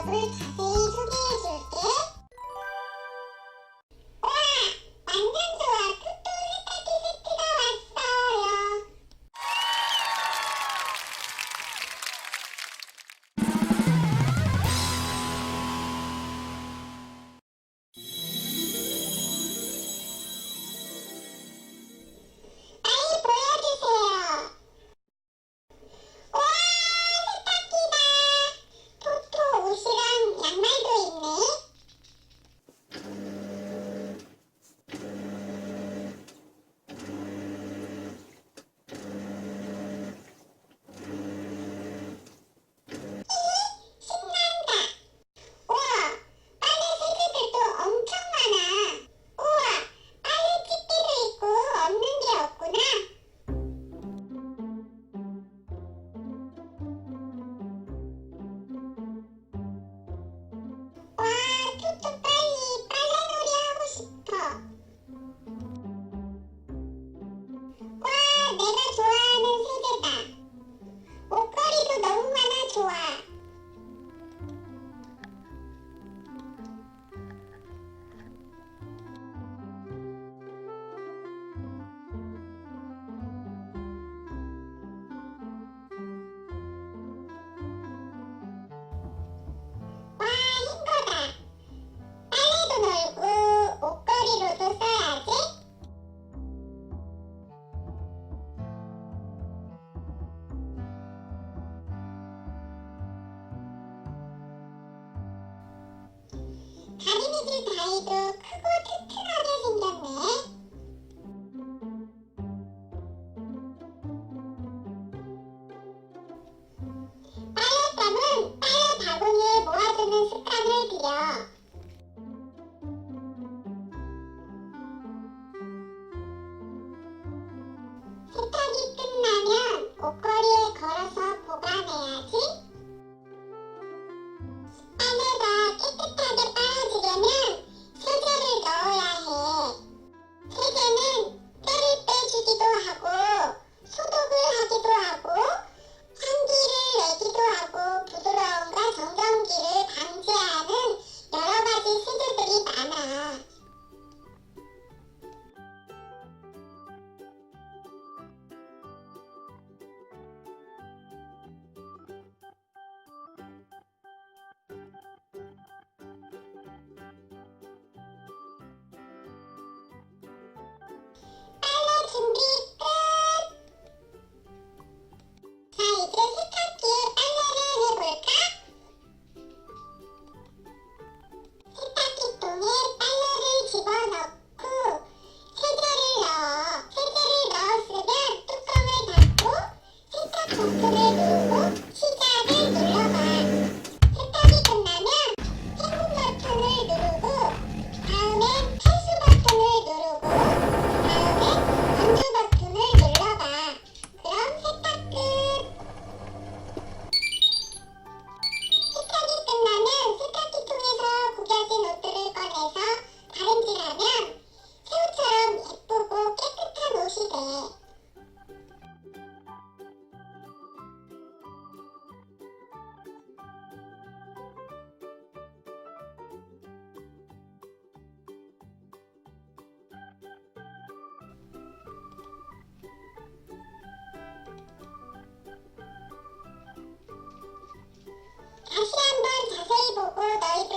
기업을 자세히 소개해줄게. 와, 완전 좋아. 토토 세탁기 세트가 왔어요. 빨리 보여주세요. 와, 세탁기다. 토토 옷이랑 양말도 있네. 신난다. 우와, 빨래 세제들도 엄청 많아. 우와, 빨래 집게도 있고 없는 게 없구나. 와, 토토 빨리 빨래놀이 하고 싶어. 와, 내가 좋아하는 세제다. 옷걸이도 너무 많아. 좋아. 와, 흰거다. 빨래도 널고 옷걸이로도 써야지. 다리미들 다리도 크고 튼튼하게 생겼네. 빨랫감은 빨래 바구니에 모아두는 습관을 들여. 세탁이 끝나면 옷걸이에 걸어서 보관해야지. 빨래가 깨끗하게 빨아지려면 세제를 넣어야 해. 세제는 때를 빼주기도 하고 소독을 하기도 하고 향기를 내기도 하고 부드러움과 정전기를 방지하는 여러 가지 세제들이 많아. 빨래 준비 끝! 자, 이제 세탁기에 빨래를 해볼까? 세탁기통에 빨래를 집어넣고 세제를 넣어. 세제를 넣었으면 뚜껑을 닫고 세탁 버튼을 누르고 시작을 눌러봐. 세탁이 끝나면 헹굼 버튼을 누르고 다음엔 탈수 버튼을 누르고 다음엔 건조 버튼을 눌러봐. 그럼 세탁 끝! 세탁이 끝나면 세탁기통에서 구겨진 옷들을 꺼내서 다림질하면 새우처럼 예쁘고 깨끗한 옷이 돼. 다시 한번 자세히 보고 너희들